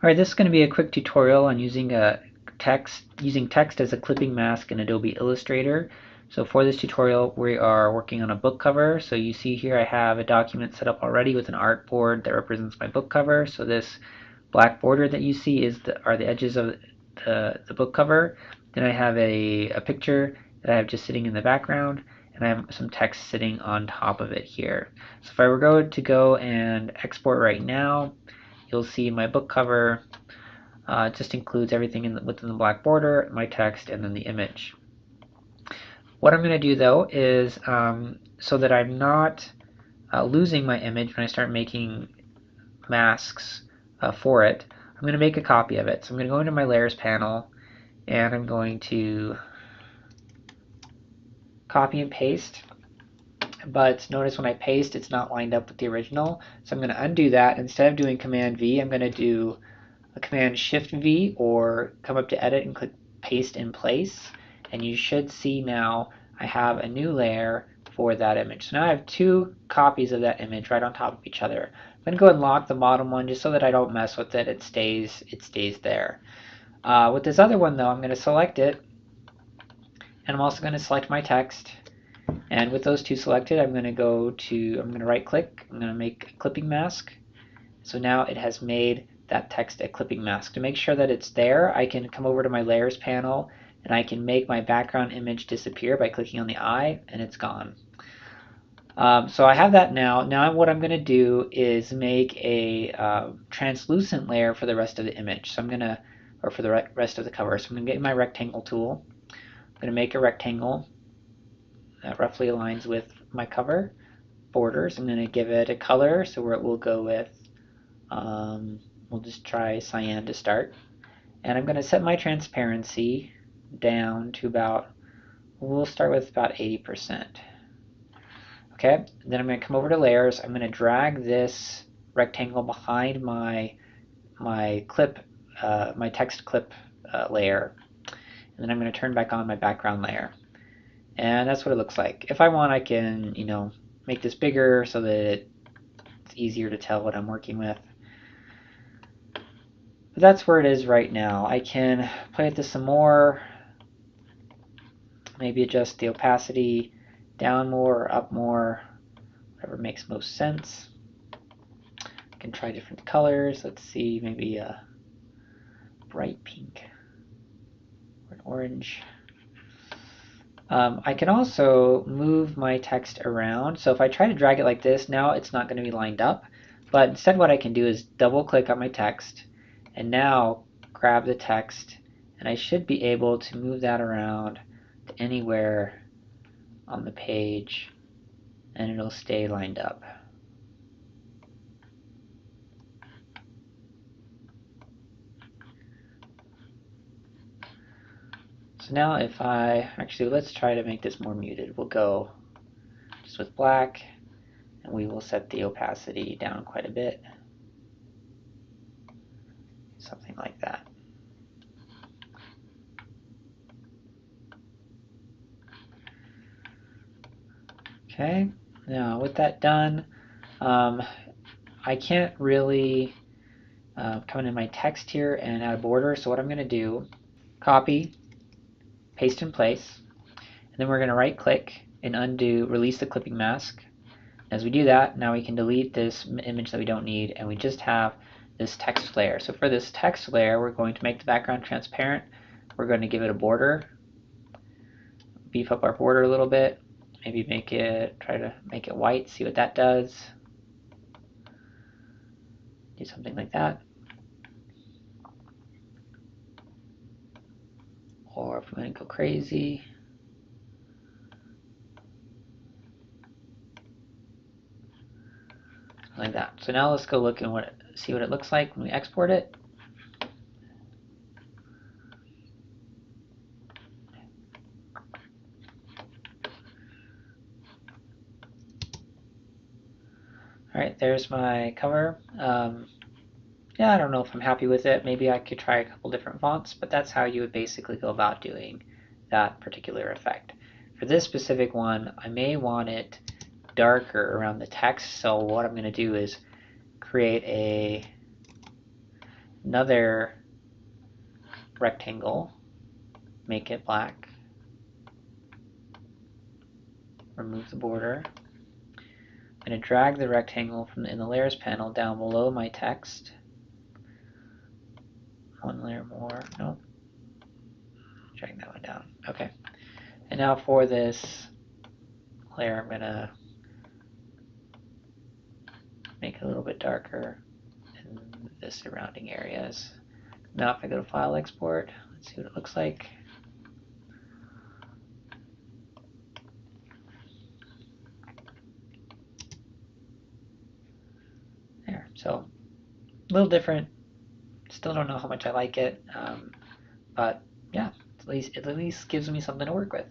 Alright, this is going to be a quick tutorial on using text as a clipping mask in Adobe Illustrator. So for this tutorial we are working on a book cover. So you see here I have a document set up already with an artboard that represents my book cover. So this black border that you see are the edges of the book cover. Then I have a picture that I have just sitting in the background, and I have some text sitting on top of it here. So if I were to go and export right now, you'll see my book cover just includes everything within the black border, my text, and then the image. What I'm going to do though is so that I'm not losing my image when I start making masks for it, I'm going to make a copy of it. So I'm going to go into my layers panel and I'm going to copy and paste. But notice when I paste, it's not lined up with the original. So I'm going to undo that. Instead of doing Command V, I'm going to do a Command Shift V, or come up to Edit and click Paste in Place. And you should see now I have a new layer for that image. So now I have two copies of that image right on top of each other. I'm going to go ahead and lock the bottom one just so that I don't mess with it. It stays there. With this other one though, I'm going to select it, and I'm also going to select my text. And with those two selected, I'm going to right click, I'm going to make a clipping mask. So now it has made that text a clipping mask. To make sure that it's there, I can come over to my layers panel and I can make my background image disappear by clicking on the eye, and it's gone. So I have that now. Now what I'm going to do is make a translucent layer for the rest of the image. So I'm going to, or for the rest of the cover. So I'm going to get my rectangle tool. I'm going to make a rectangle that roughly aligns with my cover borders. I'm going to give it a color, so where it will go with, we'll just try cyan to start. And I'm going to set my transparency down to about, we'll start with about 80%. Okay, then I'm going to come over to layers. I'm going to drag this rectangle behind my clip, my text clip layer, and then I'm going to turn back on my background layer. And that's what it looks like. If I want, I can, make this bigger so that it's easier to tell what I'm working with. But that's where it is right now. I can play with this some more, maybe adjust the opacity down more or up more, whatever makes most sense. I can try different colors. Let's see, maybe a bright pink or an orange. I can also move my text around. So if I try to drag it like this, now it's not going to be lined up. But instead what I can do is double click on my text and now grab the text, and I should be able to move that around to anywhere on the page and it'll stay lined up. So now if let's try to make this more muted. We'll go just with black, and we will set the opacity down quite a bit. Something like that. Okay, now with that done, I can't really come into my text here and add a border, so what I'm going to do, copy, paste in place, and then we're going to right click and release the clipping mask. As we do that, now we can delete this image that we don't need, and we just have this text layer. So for this text layer, we're going to make the background transparent. We're going to give it a border, beef up our border a little bit, maybe try to make it white, see what that does. Do something like that. Or if we're going to go crazy, like that. So now let's go look and see what it looks like when we export it. Alright, there's my cover. Yeah, I don't know if I'm happy with it. Maybe I could try a couple different fonts, but that's how you would basically go about doing that particular effect. For this specific one, I may want it darker around the text, so what I'm going to do is create another rectangle, make it black, remove the border. I'm going to drag the rectangle from in the layers panel down below my text. One layer more, nope. Drag that one down, okay. And now for this layer, I'm going to make it a little bit darker in the surrounding areas. Now if I go to File, Export, let's see what it looks like. There, so a little different. Still don't know how much I like it, but yeah, it at least gives me something to work with.